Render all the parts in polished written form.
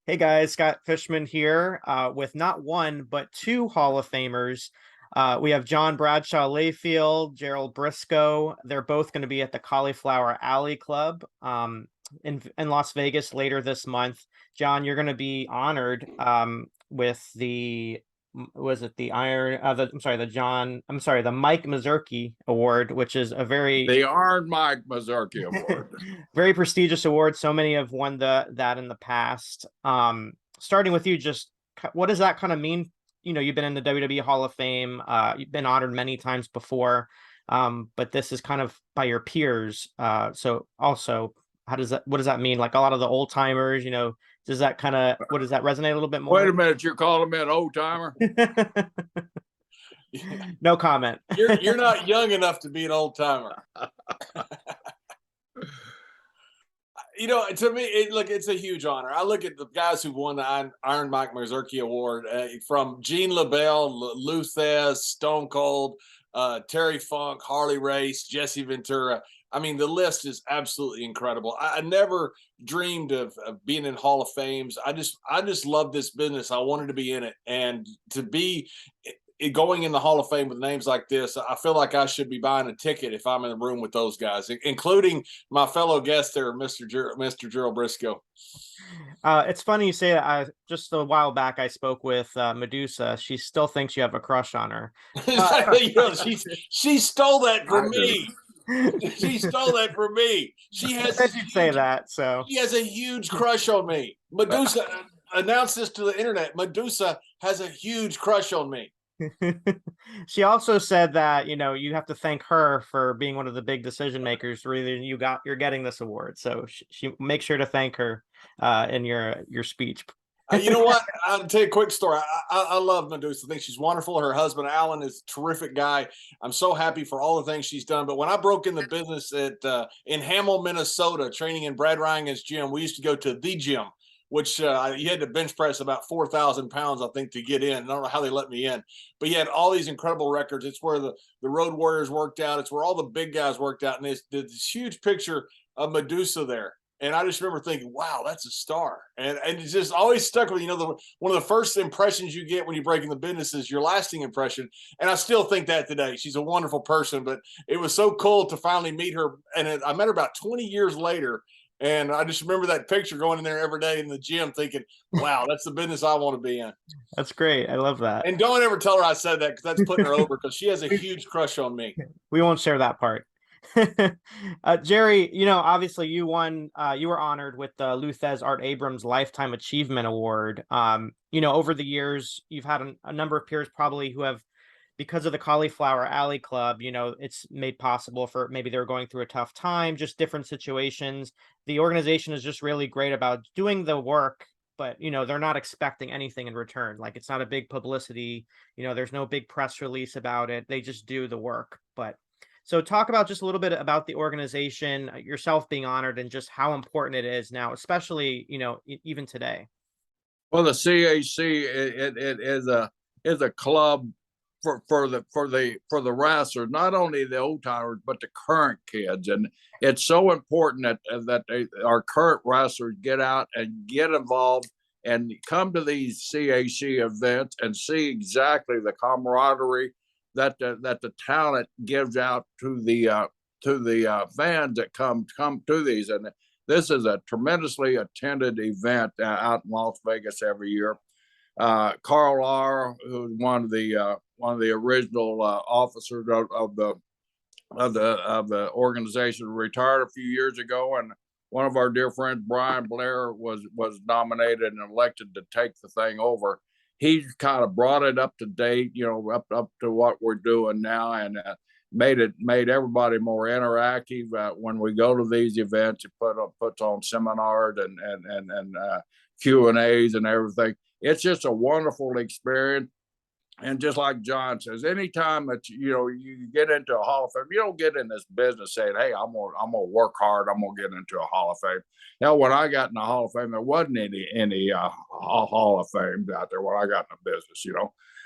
Hey guys, Scott Fishman here with not one, but two Hall of Famers. We have John Bradshaw Layfield, Gerald Brisco. They're both going to be at the Cauliflower Alley Club in Las Vegas later this month. John, you're going to be honored with was it the Iron, the Mike Mazurki Award, which is a very The Iron Mike Mazurki Award. very prestigious award. So many have won that in the past. Starting with you, just what does that kind of mean? You've been in the WWE Hall of Fame. You've been honored many times before, but this is kind of by your peers. So also, what does that mean? Like a lot of the old timers, does that what does that resonate a little bit Wait more? a minute, you're calling me an old timer? No comment. You're not young enough to be an old timer. To me, it's a huge honor. I look at the guys who've won the Iron Mike Mazurki Award, from Gene LaBelle, Lou Thesz, Stone Cold, Terry Funk, Harley Race, Jesse Ventura. I mean, the list is absolutely incredible. I never dreamed of being in Hall of Fames. I just love this business. I wanted to be in it, and to be going in the Hall of Fame with names like this, I feel like I should be buying a ticket if I'm in the room with those guys, including my fellow guest there, Mr. Gerald Brisco. It's funny you say that. Just a while back, I spoke with Medusa. She still thinks you have a crush on her. She stole that from me. She stole that from me. She has say that. So she has a huge crush on me. Medusa announced this to the internet. Medusa has a huge crush on me. She also said that you have to thank her for being one of the big decision makers. Really, you're getting this award, so she make sure to thank her in your speech. You know what? I'll tell you a quick story. I love Medusa. I think she's wonderful. Her husband Alan is a terrific guy. I'm so happy for all the things she's done. But when I broke in the business in Hamill, Minnesota, training in Brad Ryan's gym, we used to go to the gym, which you had to bench press about 4,000 pounds, I think, to get in. I don't know how they let me in, but he had all these incredible records. It's where the Road Warriors worked out. It's where all the big guys worked out. And this huge picture of Medusa there. And I just remember thinking, wow, that's a star. And it's just always stuck with, one of the first impressions you get when you break in the business is your lasting impression. And I still think that today. She's a wonderful person, but it was so cool to finally meet her. And I met her about 20 years later. And I just remember that picture going in there every day in the gym thinking, wow, that's the business I want to be in. That's great. I love that. And don't ever tell her I said that, because that's putting her over, because she has a huge crush on me. We won't share that part. Jerry, obviously you won, you were honored with the Lou Thesz Art Abrams Lifetime Achievement Award. Over the years, you've had a number of peers probably who have, because of the Cauliflower Alley Club, it's made possible for, maybe they were going through a tough time, just different situations. The organization is just really great about doing the work, but they're not expecting anything in return. Like, it's not a big publicity, there's no big press release about it. They just do the work. So talk about just a little bit about the organization, yourself being honored, and just how important it is now, especially, even today. Well, the CAC it is a club for the wrestlers, not only the old timers but the current kids, and it's so important that our current wrestlers get out and get involved and come to these CAC events and see exactly the camaraderie that the talent gives out to the fans that come to these. And this is a tremendously attended event out in Las Vegas every year. Carl Lara, who's one of the original officers of the organization, retired a few years ago, and one of our dear friends, Brian Blair, was nominated and elected to take the thing over. He's kind of brought it up to date, up to what we're doing now, and made everybody more interactive. When we go to these events, it puts on seminars and Q&As and everything. It's just a wonderful experience. And just like John says, anytime that you get into a Hall of Fame, you don't get in this business saying, "Hey, I'm gonna work hard. I'm gonna get into a Hall of Fame." When I got in the Hall of Fame, there wasn't any Hall of Fame out there when I got in the business.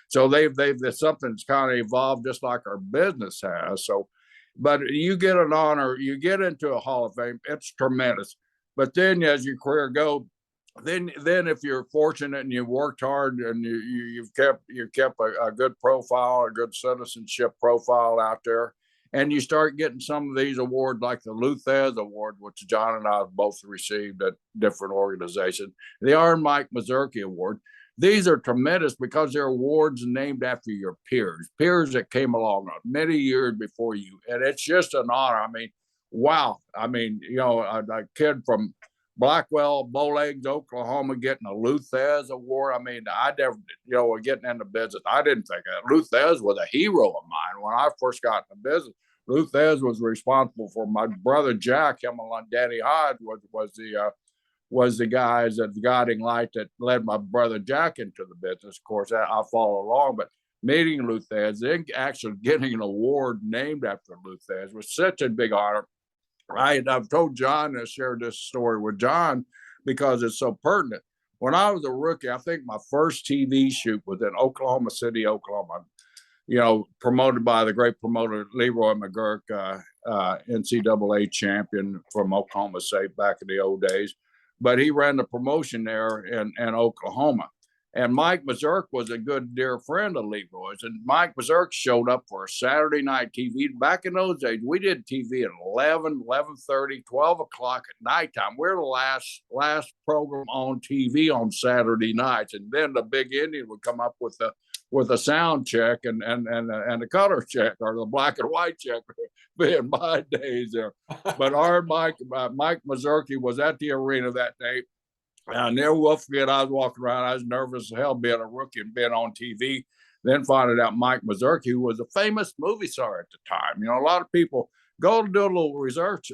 So there's something's kind of evolved, just like our business has. So, but you get an honor, you get into a Hall of Fame, it's tremendous. But then as your career goes, then if you're fortunate and you worked hard and you've kept a good profile, a good citizenship profile out there, and you start getting some of these awards like the Luthez Award, which John and I have both received at different organizations, the Iron Mike Mazurki Award. These are tremendous because they're awards named after your peers that came along many years before you, and it's just an honor. I mean, wow. I mean, a kid from Blackwell, Bowlegs, Oklahoma, getting a Luthez Award. I mean, I never, getting into business, I didn't think that. Luthez was a hero of mine when I first got into business. Luthez was responsible for my brother Jack, him and Danny Hodge was the guys, the guiding light that led my brother Jack into the business. Of course, I follow along, but meeting Luthez, then actually getting an award named after Luthez was such a big honor. I've told John and shared this story with John because it's so pertinent. When I was a rookie, I think my first TV shoot was in Oklahoma City, Oklahoma, promoted by the great promoter Leroy McGurk, NCAA champion from Oklahoma State back in the old days. But he ran the promotion there in Oklahoma. And Mike Mazurk was a good, dear friend of Leroy's. And Mike Mazurk showed up for a Saturday night TV. Back in those days, we did TV at 11, 11:30, 12 o'clock at nighttime. We're the last program on TV on Saturday nights. And then the big Indian would come up with a sound check and a color check, or the black and white check in my days there. But our Mike Mazurki was at the arena that day. I never will forget, I was walking around, I was nervous as hell being a rookie and being on TV. Then finding out Mike Mazurki, who was a famous movie star at the time. A lot of people go to do a little research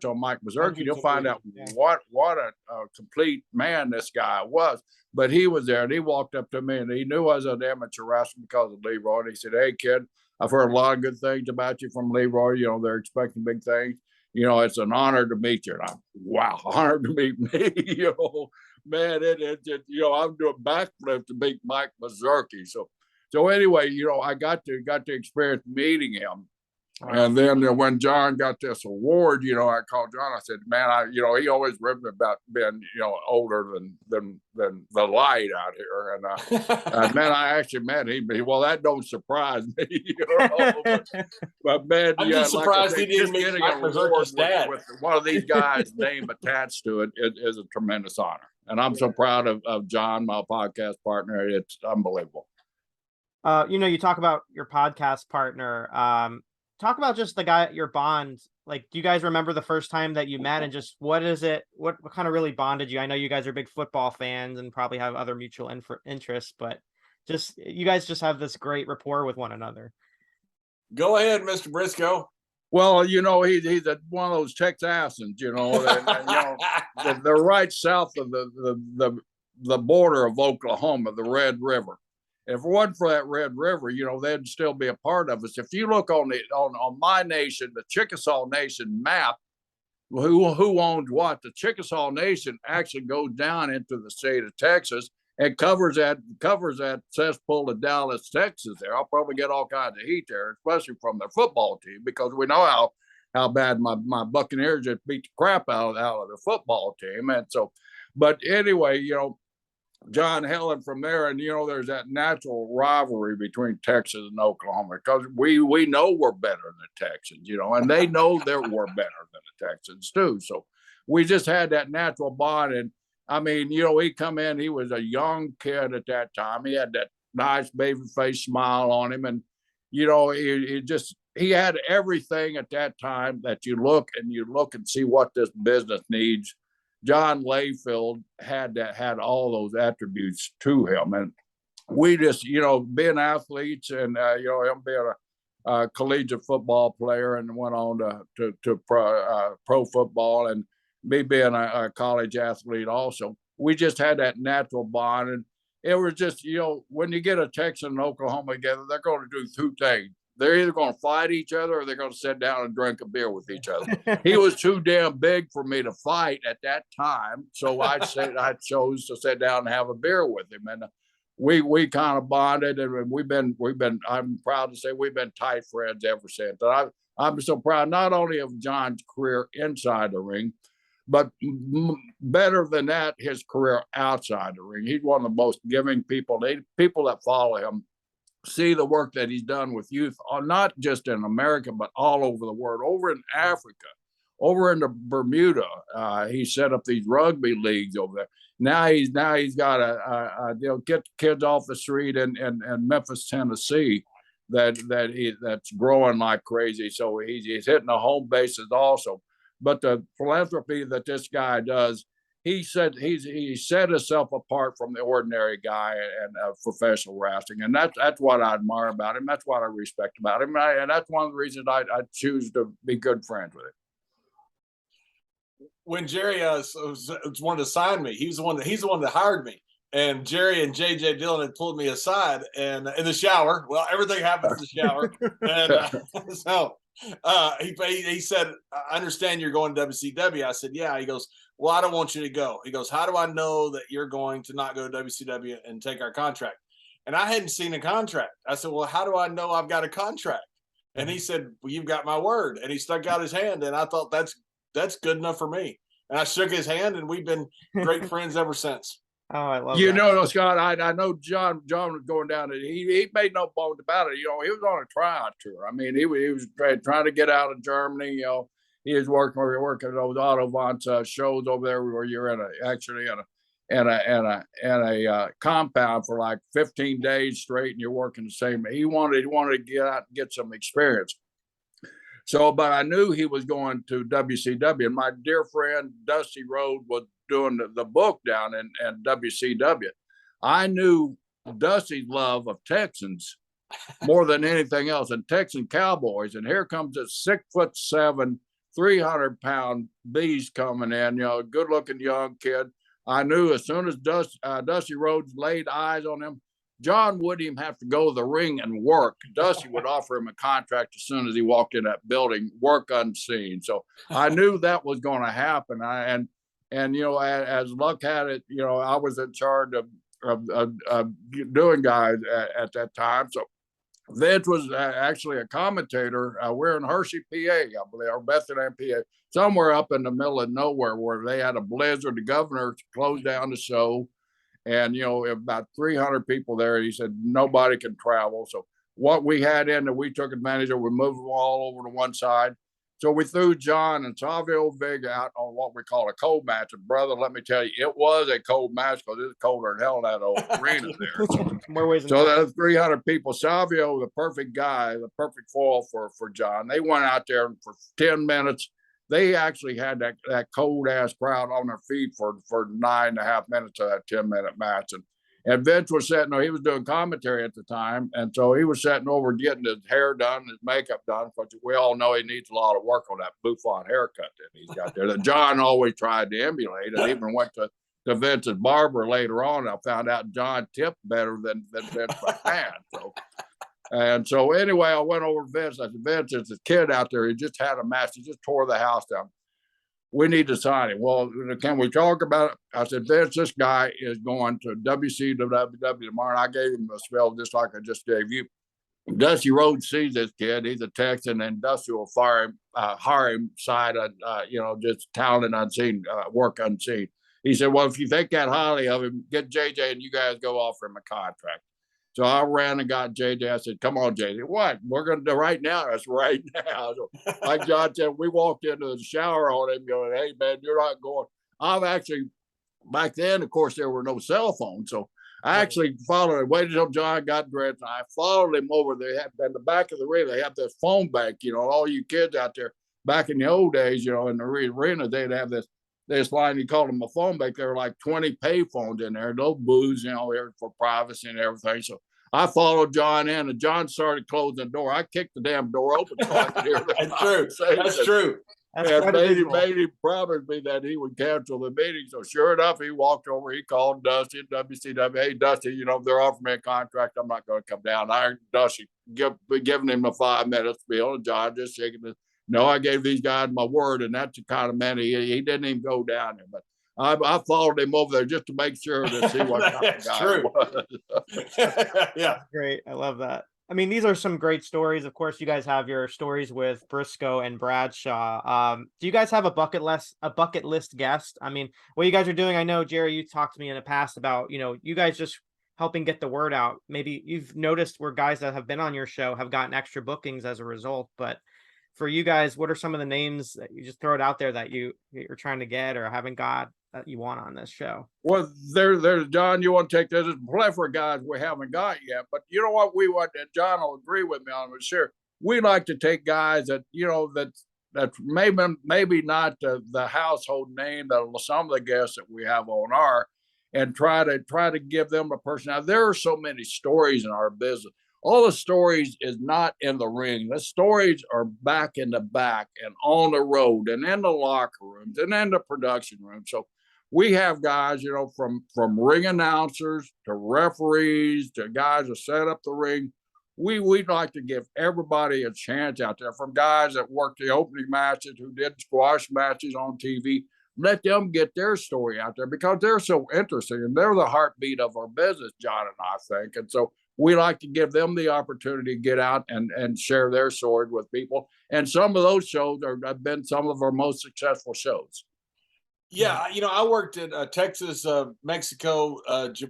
on Mike Mazurki. You'll find out what a complete man this guy was. But he was there, and he walked up to me, and he knew I was an amateur wrestler because of Leroy. And he said, "Hey, kid, I've heard a lot of good things about you from Leroy. They're expecting big things. It's an honor to meet you." And I'm, wow, honored to meet me. Man, I'm doing backflip to meet Mike Mazurki. So anyway, I got to experience meeting him. And then when John got this award, I called John. I said, "Man, he always ribbed about being, older than the light out here." And man, I actually met him. Well, that don't surprise me. But man, I'm just surprised he didn't meet Mike Mazurki's dad. With one of these guys' name attached to it is a tremendous honor. And I'm so proud of John, my podcast partner. It's unbelievable. You talk about your podcast partner. Talk about just the guy, your bond. Like, do you guys remember the first time that you met, and just what is it? What kind of really bonded you? I know you guys are big football fans and probably have other mutual interests, but you guys just have this great rapport with one another. Go ahead, Mr. Brisco. Well, he's one of those Texasans, and they're right south of the border of Oklahoma, the Red River. If it wasn't for that Red River, they'd still be a part of us. If you look on my nation, the Chickasaw Nation map, who owns what? The Chickasaw Nation actually goes down into the state of Texas and covers that cesspool of Dallas, Texas. There, I'll probably get all kinds of heat there, especially from their football team, because we know how bad my Buccaneers just beat the crap out of the football team. And so, but anyway, John Helen from there, and there's that natural rivalry between Texas and Oklahoma, because we know we're better than the Texans, and they know that we're better than the Texans too. So we just had that natural bond. And I mean, he come in, he was a young kid at that time. He had that nice baby face smile on him, and he had everything at that time that you look and see what this business needs. John Layfield had all those attributes to him. And we just, being athletes and, him being a collegiate football player and went on to pro football, and me being a college athlete also, we just had that natural bond. And it was just, when you get a Texan and Oklahoma together, they're going to do two things. They're either going to fight each other or they're going to sit down and drink a beer with each other. He was too damn big for me to fight at that time. So I chose to sit down and have a beer with him. And we kind of bonded, and we've been, I'm proud to say we've been tight friends ever since. And I'm so proud not only of John's career inside the ring, But better than that, his career outside the ring. He's one of the most giving people. People that follow him see the work that he's done with youth, not just in America, but all over the world, over in Africa, over in Bermuda. He set up these rugby leagues over there. Now he's got a get kids off the street in Memphis, Tennessee, that's growing like crazy. So he's hitting the home bases also. But the philanthropy that this guy does, he set himself apart from the ordinary guy and professional wrestling, and that's what I admire about him. That's what I respect about him, and that's one of the reasons I choose to be good friends with him. When Jerry wanted to sign me, he's the one that hired me. And Jerry and JJ Dillon had pulled me aside and in the shower. Well, everything happens in the shower, and so he said, "I understand you're going to WCW." I said, "Yeah." He goes, "Well, I don't want you to go." He goes, "How do I know that you're going to not go to WCW and take our contract?" And I hadn't seen a contract. I said, "Well, how do I know I've got a contract?" And he said, "Well, you've got my word." And he stuck out his hand, and I thought that's good enough for me. And I shook his hand, and we've been great friends ever since. Oh, I love you that. know, Scott, I know John was going down. He made no bones about it. You know, he was on a tryout tour. I mean, he was trying to get out of Germany. You know, he was working at those Autovance shows over there where you're in a compound for like 15 days straight, and you're working the same. He wanted to get out and get some experience. So, but I knew he was going to WCW, and my dear friend Dusty Rhodes was doing the book down in WCW. I knew Dusty's love of Texans more than anything else, and Texan cowboys. And here comes a 6'7", 300-pound beast coming in. You know, good-looking young kid. I knew as soon as Dusty Rhodes laid eyes on him, John wouldn't even have to go to the ring and work. Dusty would offer him a contract as soon as he walked in that building, work unseen. So I knew that was going to happen. And you know, as luck had it, you know, I was in charge of doing guys at that time. So Vince was actually a commentator. We're in Hershey, PA, I believe, or Bethlehem, PA, somewhere up in the middle of nowhere where they had a blizzard. The governor closed down the show. And, you know, about 300 people there. He said, nobody can travel. So what we had in that we took advantage of, we moved them all over to one side. So we threw John and Savio Vega out on what we call a cold match. And brother, let me tell you, it was a cold match because it's colder than hell in that old arena there. So that 300 people, Savio, the perfect guy, the perfect foil for John. They went out there for 10 minutes. They actually had that cold ass crowd on their feet for 9.5 minutes of that 10-minute match. And Vince was he was doing commentary at the time. And so he was sitting over getting his hair done, his makeup done, because we all know he needs a lot of work on that bouffant haircut that he's got there that John always tried to emulate. And even went to Vince's barber later on. I found out John tipped better than Vince McMahon. And so anyway, I went over to Vince. I said, Vince, there's this kid out there. He just had a match. He just tore the house down. We need to sign him. Well, can we talk about it? I said, Vince, this guy is going to WCW tomorrow. And I gave him a spell just like I just gave you. Dusty Rhodes sees this kid. He's a Texan, and Dusty will hire him side, just talent unseen, work unseen. He said, well, if you think that highly of him, get JJ and you guys go offer him a contract. So I ran and got JJ. I said, come on, JJ. What? We're going to do right now? That's right now. So, like John said, we walked into the shower on him going, hey, man, you're not going. I've actually, back then, of course, there were no cell phones. So I actually followed him, waited until John got dressed, and I followed him over. They had in the back of the arena, they have this phone bank, you know, all you kids out there back in the old days, you know, in the arena, they'd have this line, he called them a phone bank. There were like 20 pay phones in there, no booze, you know, for privacy and everything. So I followed John in, and John started closing the door. I kicked the damn door open so I could hear the That's true. And made him promise me that he would cancel the meeting. So sure enough, he walked over. He called Dusty at WCW. Hey, Dusty, you know, they're offering me a contract. I'm not going to come down. I heard Dusty giving him a 5-minute spiel, and John just shaking his. No, I gave these guys my word, and that's the kind of man he didn't even go down there. But I followed him over there just to make sure to see what kind of guy true. it was. Yeah, great. I love that. I mean, these are some great stories. Of course, you guys have your stories with Brisco and Bradshaw. Do you guys have a bucket list guest? I mean, what you guys are doing, I know, Jerry, you talked to me in the past about, you guys just helping get the word out. Maybe you've noticed where guys that have been on your show have gotten extra bookings as a result. But for you guys, what are some of the names that you just throw it out there that you're trying to get or haven't got that you want on this show? Well, there's John. You want to take this? There's a plethora of guys we haven't got yet, but you know what? We want, and John will agree with me on it. Sure, we like to take guys that that maybe not the household name that some of the guests that we have on are, and try to give them a personality. There are so many stories in our business. All the stories is not in the ring. The stories are back in the back and on the road and in the locker rooms and in the production room. So we have guys, from ring announcers to referees to guys that set up the ring. We'd like to give everybody a chance out there, from guys that worked the opening matches, who did squash matches on TV. Let them get their story out there because they're so interesting and they're the heartbeat of our business, John and I think. And so we like to give them the opportunity to get out and share their story with people. And some of those shows have been some of our most successful shows. Yeah, I worked in Texas, Mexico,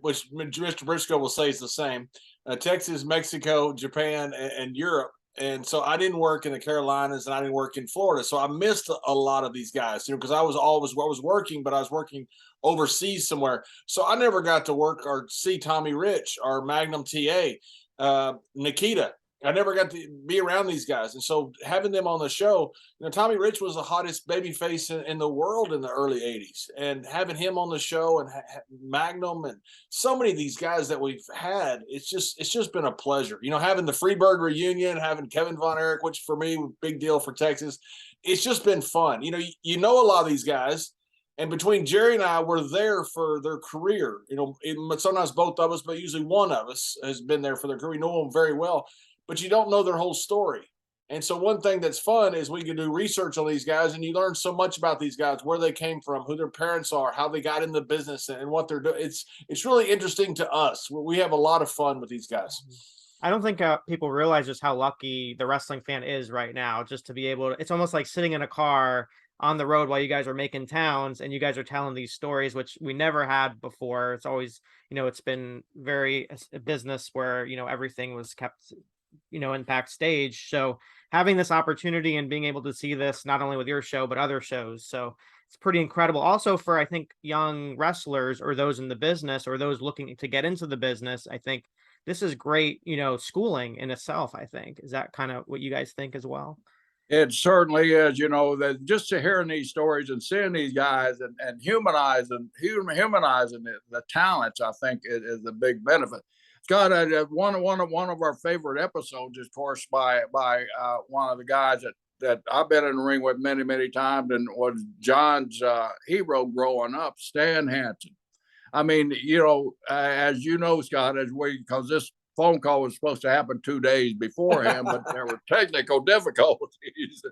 which Mr. Briscoe will say is the same. Texas, Mexico, Japan, and Europe. And so I didn't work in the Carolinas and I didn't work in Florida. So I missed a lot of these guys, because I was working, but I was working overseas somewhere. So I never got to work or see Tommy Rich or Magnum TA, Nikita. I never got to be around these guys. And so having them on the show, Tommy Rich was the hottest baby face in the world in the early 80s. And having him on the show and Magnum and so many of these guys that we've had, it's just been a pleasure. Having the Freebird reunion, having Kevin Von Erich, which for me, big deal for Texas. It's just been fun. You know a lot of these guys. And between Jerry and I, we're there for their career. Sometimes both of us, but usually one of us has been there for their career. We know them very well, but you don't know their whole story. And so one thing that's fun is we can do research on these guys, and you learn so much about these guys, where they came from, who their parents are, how they got in the business, and what they're doing. It's really interesting to us. We have a lot of fun with these guys. I don't think people realize just how lucky the wrestling fan is right now, just to be able to, it's almost like sitting in a car on the road while you guys are making towns and you guys are telling these stories, which we never had before. It's always, it's been very a business where, everything was kept, in backstage. So having this opportunity and being able to see this not only with your show, but other shows. So it's pretty incredible. Also for, I think, young wrestlers or those in the business or those looking to get into the business, I think this is great, schooling in itself, I think. Is that kind of what you guys think as well? It certainly is, that just to hearing these stories and seeing these guys and humanizing the talents, I think is a big benefit. Scott, one of our favorite episodes is, of course, by one of the guys that I've been in the ring with many, many times, and was John's hero growing up, Stan Hansen. I mean, as you know, Scott, because this phone call was supposed to happen 2 days beforehand, but there were technical difficulties.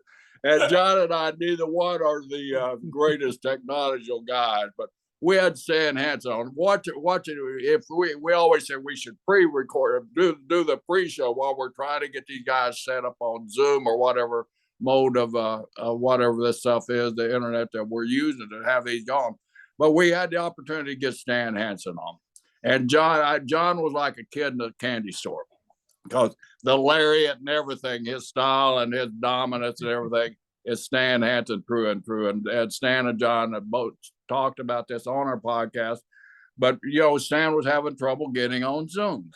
And John and I, neither one are the greatest technological guys, but we had Stan Hansen on. Watch it. If we always say we should pre-record, do the pre-show while we're trying to get these guys set up on Zoom or whatever mode of whatever this stuff is, the internet that we're using to have these going. But we had the opportunity to get Stan Hansen on. And John was like a kid in a candy store, because the lariat and everything, his style and his dominance and everything is Stan Hansen through and through. And Stan and John have both talked about this on our podcast. But, Stan was having trouble getting on Zoom,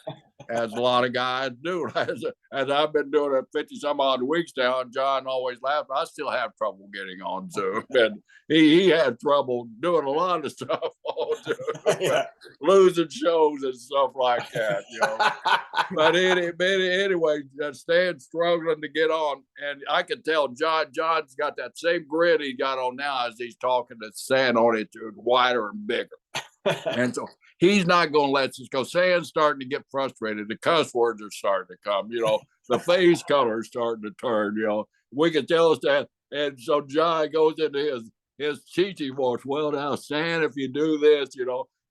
as a lot of guys do. As I've been doing it 50 some odd weeks now, and John always laughs, I still have trouble getting on Zoom. And he had trouble doing a lot of stuff on Zoom, yeah. Losing shows and stuff like that, But anyway, Stan's struggling to get on. And I can tell John's got that same grit he got on now as he's talking to Stan on it, wider and bigger. And so he's not going to let this go. Stan's starting to get frustrated. The cuss words are starting to come, the face color is starting to turn, we can tell us that. And so John goes into his teaching voice. Well, now, Stan, if you do this,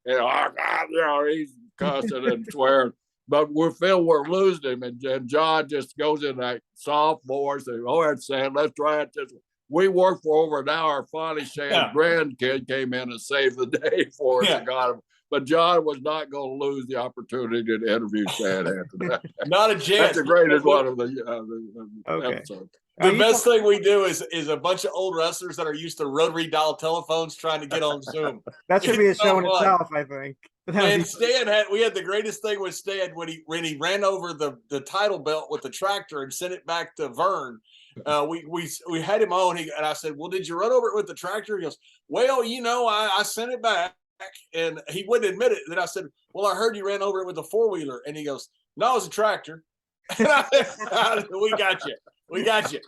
and he's cussing and swearing. but we feel we're losing him. And John just goes in that soft voice and, oh, that's sad. Let's try it this way. We worked for over an hour. Finally, Shan's grandkid came in and saved the day for us and got him. But John was not going to lose the opportunity to interview Shan after that. Not a chance. That's the greatest one of the episodes. The best thing we do is a bunch of old wrestlers that are used to rotary dial telephones trying to get on Zoom. That should be a show in itself, I think. And Stan we had the greatest thing with Stan when he ran over the title belt with the tractor and sent it back to Vern. We had him on, and I said, well, did you run over it with the tractor? He goes, well, I sent it back, and he wouldn't admit it. Then I said, well, I heard you ran over it with a 4-wheeler, and he goes, no, it's a tractor. We got you. We got you.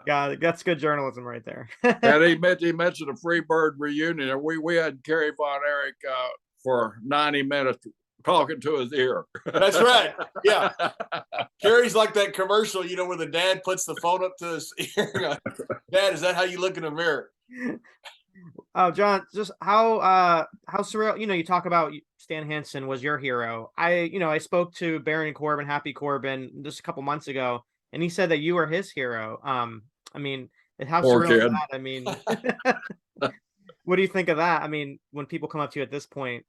Yeah, that's good journalism right there. And he mentioned a Freebird reunion. We had Kerry Von Erich for 90 minutes talking to his ear. That's right. Yeah. Kerry's like that commercial, where the dad puts the phone up to his ear. Dad, is that how you look in the mirror? Oh, John, just how surreal, you talk about Stan Hansen was your hero. I spoke to Baron Corbin, Happy Corbin, just a couple months ago, and he said that you were his hero. I mean, how Poor surreal is kid. that? I mean, what do you think of that? I mean, when people come up to you at this point.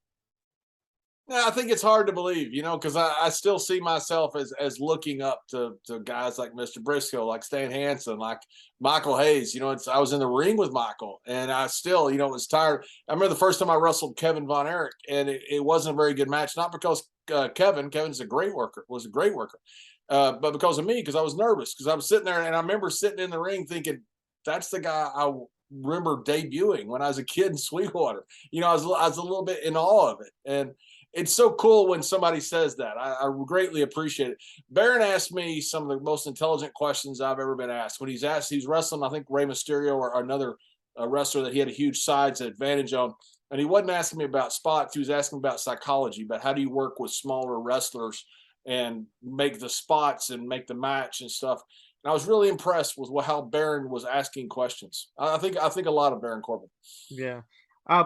Yeah, I think it's hard to believe, because I still see myself as looking up to guys like Mr. Brisco, like Stan Hansen, like Michael Hayes. I was in the ring with Michael, and I still, was tired. I remember the first time I wrestled Kevin Von Erich, and it wasn't a very good match, not because Kevin's a great worker, was a great worker, but because of me, because I was nervous, because I was sitting there, and I remember sitting in the ring thinking, that's the guy I remember debuting when I was a kid in Sweetwater. I was a little bit in awe of it, and it's so cool when somebody says that. I greatly appreciate it. Baron asked me some of the most intelligent questions I've ever been asked. When he's wrestling, I think, Rey Mysterio or another wrestler that he had a huge size advantage on. And he wasn't asking me about spots. He was asking about psychology, about how do you work with smaller wrestlers and make the spots and make the match and stuff. And I was really impressed with how Baron was asking questions. I think a lot of Baron Corbin. Yeah.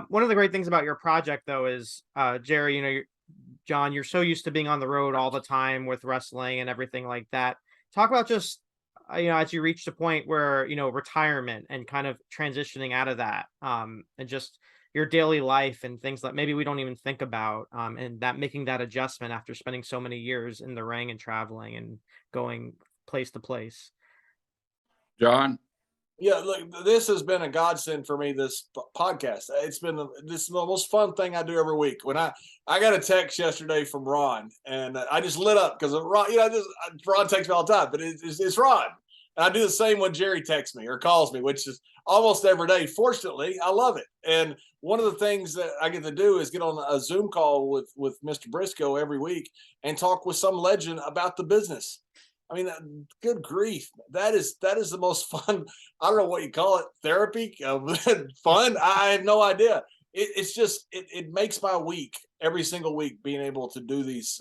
One of the great things about your project, though, is Jerry, John, you're so used to being on the road all the time with wrestling and everything like that. Talk about just, as you reached a point where, retirement and kind of transitioning out of that, and just your daily life and things that maybe we don't even think about, and that making that adjustment after spending so many years in the ring and traveling and going place to place. John? Yeah, look, this has been a godsend for me, this podcast. This is the most fun thing I do every week. When I got a text yesterday from Ron, and I just lit up because Ron, Ron texts me all the time, but it's Ron. And I do the same when Jerry texts me or calls me, which is almost every day. Fortunately, I love it. And one of the things that I get to do is get on a Zoom call with Mr. Brisco every week and talk with some legend about the business. I mean, good grief. That is the most fun. I don't know what you call it. Therapy, fun. I have no idea. It's just, it makes my week every single week being able to do these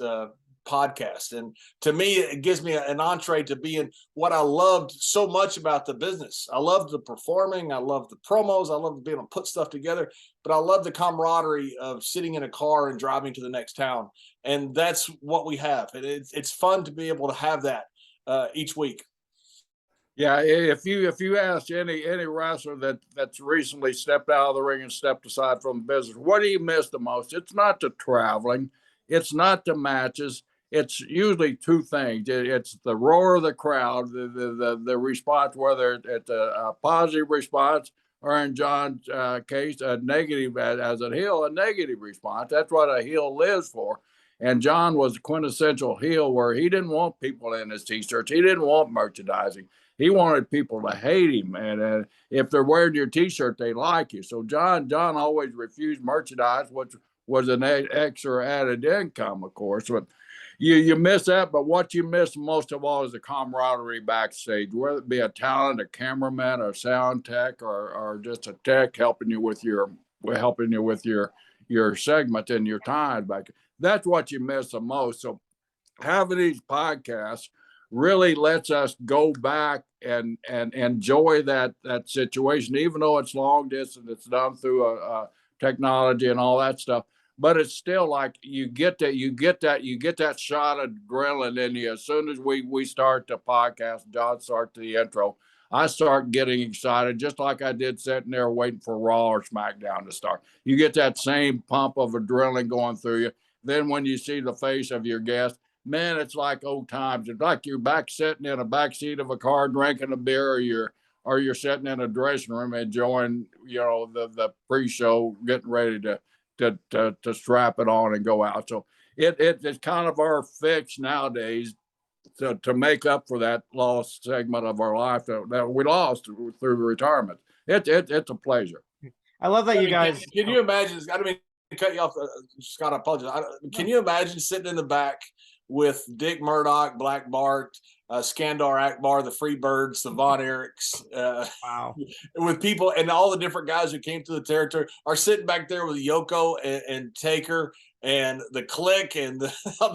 podcasts. And to me, it gives me an entree to being what I loved so much about the business. I loved the performing. I loved the promos. I loved being able to put stuff together, but I love the camaraderie of sitting in a car and driving to the next town. And that's what we have. It's fun to be able to have that each week. Yeah, if you ask any wrestler that's recently stepped out of the ring and stepped aside from the business, what do you miss the most? It's not the traveling, it's not the matches. It's usually two things. It's the roar of the crowd, the response, whether it's a positive response or, in John's case, a negative, as a heel, a negative response. That's what a heel lives for. And John was a quintessential heel, where he didn't want people in his T-shirts. He didn't want merchandising. He wanted people to hate him. And if they're wearing your T-shirt, they like you. So John always refused merchandise, which was an extra added income, of course. But you miss that. But what you miss most of all is the camaraderie backstage, whether it be a talent, a cameraman, a sound tech, or just a tech helping you with your segment and your time back. That's what you miss the most. So having these podcasts really lets us go back and enjoy that situation, even though it's long distance, it's done through technology and all that stuff. but it's still like you get that shot of adrenaline in you. As soon as we start the podcast, John starts the intro, I start getting excited, just like I did sitting there waiting for Raw or SmackDown to start. You get that same pump of adrenaline going through you. Then when you see the face of your guest, man, it's like old times. It's like you're back sitting in a back seat of a car drinking a beer, or you're sitting in a dressing room enjoying, the pre-show, getting ready to strap it on and go out. So it's kind of our fix nowadays to make up for that lost segment of our life that we lost through retirement. It's a pleasure. I love that you guys. Can you imagine? I don't mean to cut you off, Scott. I apologize. Can you imagine sitting in the back with Dick Murdoch, Black Bart, Skandar Akbar, the Freebirds, the Von Erichs, Wow, with people and all the different guys who came to the territory are sitting back there with Yoko and Taker and the Click and the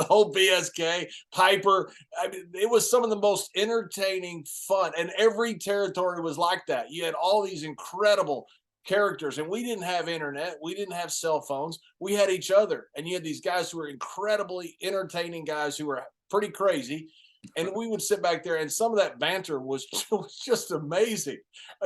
whole BSK, Piper. I mean, it was some of the most entertaining, fun, and every territory was like that. You had all these incredible characters, and we didn't have internet, we didn't have cell phones, we had each other, and you had these guys who were incredibly entertaining guys who were pretty crazy, and we would sit back there, and some of that banter was just amazing.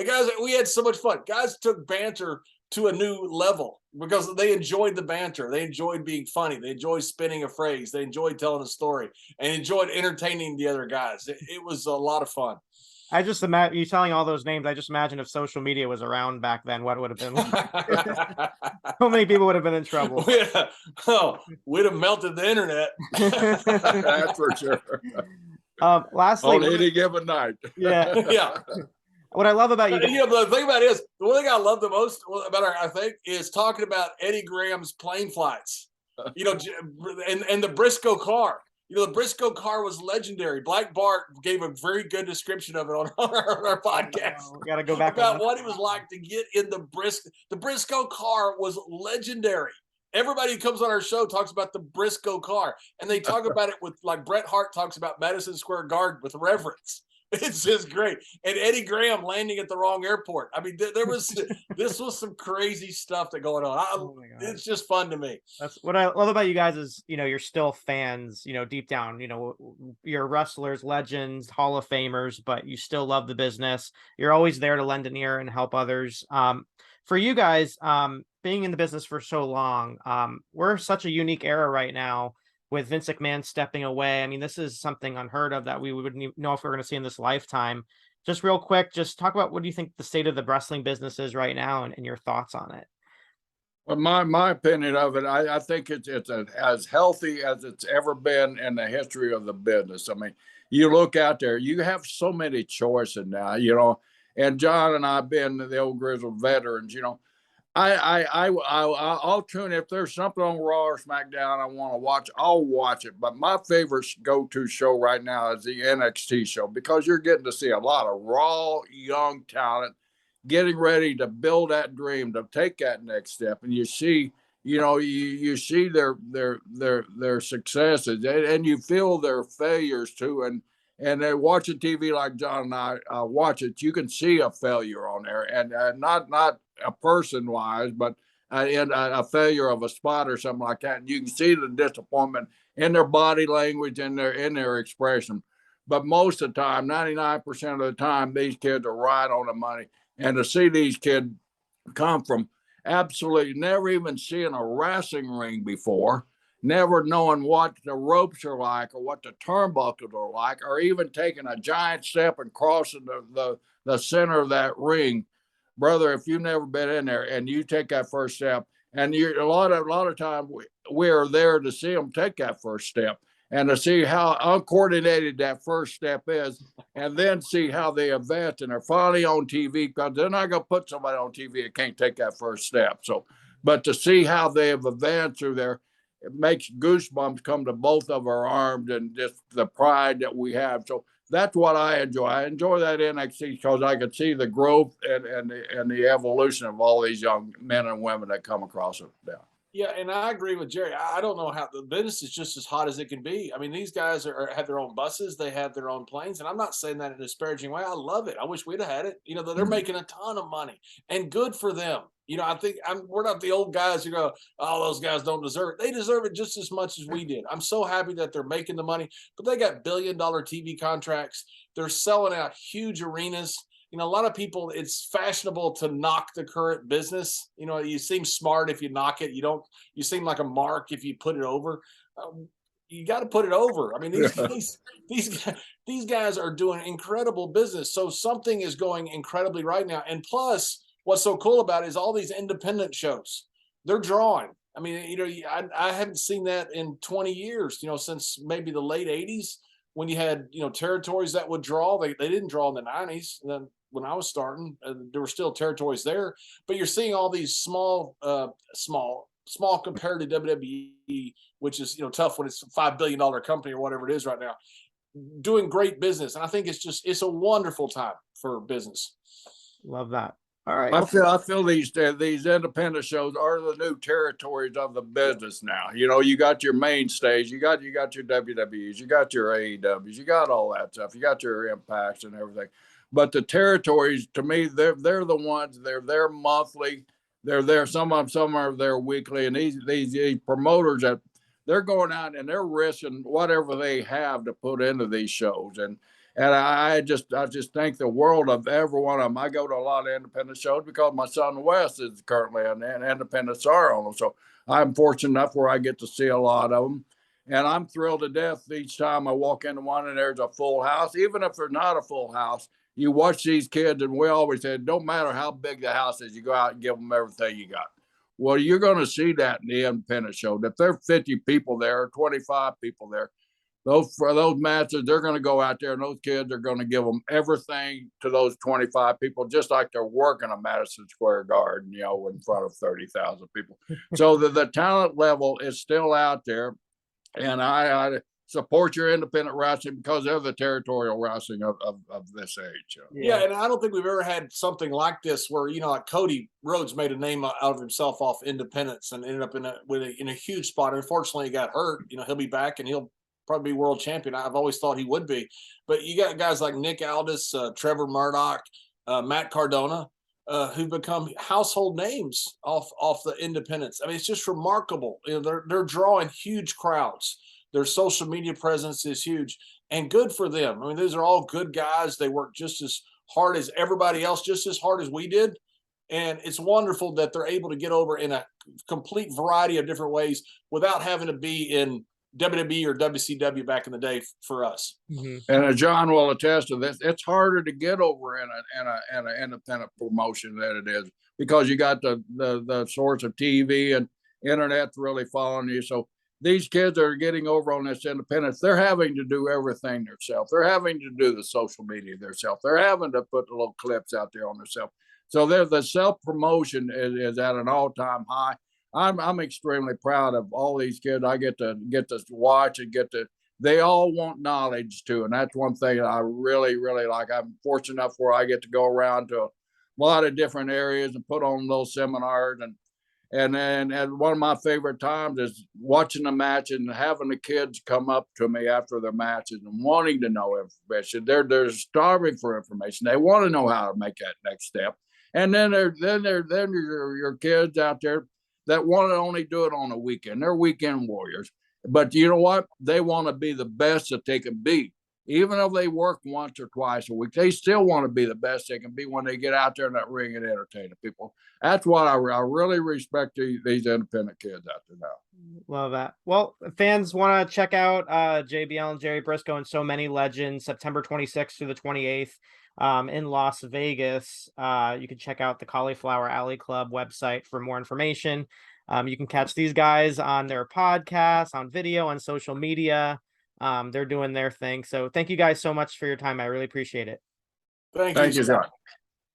Guys, we had so much fun. Guys took banter to a new level because they enjoyed the banter, they enjoyed being funny, they enjoyed spinning a phrase, they enjoyed telling a story, and enjoyed entertaining the other guys. It was a lot of fun. I just imagine you telling all those names. I just imagine if social media was around back then, what it would have been like. So many people would have been in trouble. We'd have melted the internet. That's for sure. Lastly, on any given night. Yeah. What I love about you, the thing about it is, the one thing I love the most about I think, is talking about Eddie Graham's plane flights. And the Brisco car. The Brisco car was legendary. Black Bart gave a very good description of it on our podcast. We got to go back about what it was like to get in the Brisco. The Brisco car was legendary. Everybody who comes on our show talks about the Brisco car, and they talk about it with, like Bret Hart talks about Madison Square Garden, with reverence. It's just great. And Eddie Graham landing at the wrong airport. I mean, this was some crazy stuff that going on. It's just fun to me. That's what I love about you guys is, you're still fans, deep down, you're wrestlers, legends, Hall of Famers, but you still love the business. You're always there to lend an ear and help others. For you guys, being in the business for so long, we're such a unique era right now, with Vince McMahon stepping away. I mean, this is something unheard of that we wouldn't even know if we we're going to see in this lifetime. Just real quick, just talk about what do you think the state of the wrestling business is right now, and your thoughts on it. Well, my opinion of it, I think it's as healthy as it's ever been in the history of the business. I mean, you look out there, you have so many choices now, and John and I've been the old grizzled veterans, I'll tune if there's something on Raw or SmackDown I want to watch, I'll watch it. But my favorite go-to show right now is the NXT show, because you're getting to see a lot of raw young talent getting ready to build that dream, to take that next step. And you see, you see their successes, and you feel their failures too. And they're watching TV like John and I watch it. You can see a failure on there, and not a person wise, but in a failure of a spot or something like that. And you can see the disappointment in their body language and in their expression. But most of the time, 99% of the time, these kids are right on the money. And to see these kids come from absolutely never even seeing a wrestling ring before, never knowing what the ropes are like or what the turnbuckles are like, or even taking a giant step and crossing the center of that ring. Brother, if you've never been in there and you take that first step, and a lot of time we are there to see them take that first step and to see how uncoordinated that first step is, and then see how they advance and they're finally on TV, because they're not going to put somebody on TV that can't take that first step. So, but to see how they have advanced through there, it makes goosebumps come to both of our arms, and just the pride that we have. So that's what I enjoy. I enjoy that NXT because I can see the growth and the evolution of all these young men and women that come across it now. Yeah, and I agree with Jerry. I don't know how the business is just as hot as it can be. I mean, these guys have their own buses, they have their own planes, and I'm not saying that in a disparaging way. I love it. I wish we'd have had it. They're making a ton of money, and good for them. I think we're not the old guys who go, oh, those guys don't deserve it. They deserve it just as much as we did. I'm so happy that they're making the money, but they got billion-dollar TV contracts. They're selling out huge arenas. A lot of people, it's fashionable to knock the current business. You seem smart if you knock it. You seem like a mark if you put it over. You got to put it over. I mean, these guys are doing incredible business. So something is going incredibly right now. And plus, what's so cool about it is all these independent shows. They're drawing. I mean, I haven't seen that in 20 years. Since maybe the late 80s when you had territories that would draw. They didn't draw in the 90s. And then when I was starting, there were still territories there. But you're seeing all these small compared to WWE, which is tough when it's a $5 billion company or whatever it is right now, doing great business. And I think it's a wonderful time for business. Love that. All right. I feel these independent shows are the new territories of the business now. You got your mainstays, you got your WWEs, you got your AEWs, you got all that stuff, you got your Impacts and everything. But the territories, to me, they're the ones. They're there monthly. They're there. Some are there weekly. And these promoters that they're going out and they're risking whatever they have to put into these shows. And I just think the world of every one of them. I go to a lot of independent shows because my son Wes is currently an independent star on them. So I'm fortunate enough where I get to see a lot of them. And I'm thrilled to death each time I walk into one and there's a full house. Even if there's not a full house, you watch these kids, and we always said, don't matter how big the house is, you go out and give them everything you got. Well, you're going to see that in the independent show. If there are 50 people there, or 25 people there, for those matches, they're going to go out there, and those kids are going to give them everything to those 25 people, just like they're working a Madison Square Garden, in front of 30,000 people. So the talent level is still out there, and I support your independent wrestling because they're the territorial wrestling of this age. Yeah, and I don't think we've ever had something like this where, like Cody Rhodes made a name out of himself off independence and ended up in a huge spot. Unfortunately, he got hurt. He'll be back and he'll probably be world champion. I've always thought he would be. But you got guys like Nick Aldis, Trevor Murdoch, Matt Cardona, who've become household names off the independents. I mean, it's just remarkable. They're drawing huge crowds. Their social media presence is huge, and good for them. I mean, these are all good guys. They work just as hard as everybody else, just as hard as we did. And it's wonderful that they're able to get over in a complete variety of different ways without having to be in WWE or WCW back in the day for us. Mm-hmm. And John will attest to this. It's harder to get over in an independent promotion than it is because you got the source of TV and internet really following you. So these kids are getting over on this independence. They're having to do everything themselves. They're having to do the social media themselves. They're having to put the little clips out there on themselves. So the self-promotion is at an all-time high. I'm extremely proud of all these kids. I get to watch and they all want knowledge too. And that's one thing I really, really like. I'm fortunate enough where I get to go around to a lot of different areas and put on those seminars. And one of my favorite times is watching the match and having the kids come up to me after their matches and wanting to know information. They're starving for information. They want to know how to make that next step. And then your kids out there that want to only do it on a weekend. They're weekend warriors. But you know what? They want to be the best that they can be. Even if they work once or twice a week, they still want to be the best they can be when they get out there in that ring and entertain the people. That's what I really respect these independent kids out there now. Love that. Well, fans want to check out JBL and Jerry Brisco and So Many Legends, September 26th through the 28th in Las Vegas. You can check out the Cauliflower Alley Club website for more information. You can catch these guys on their podcast, on video, on social media. They're doing their thing. So thank you guys so much for your time. I really appreciate it. Thank you, Scott.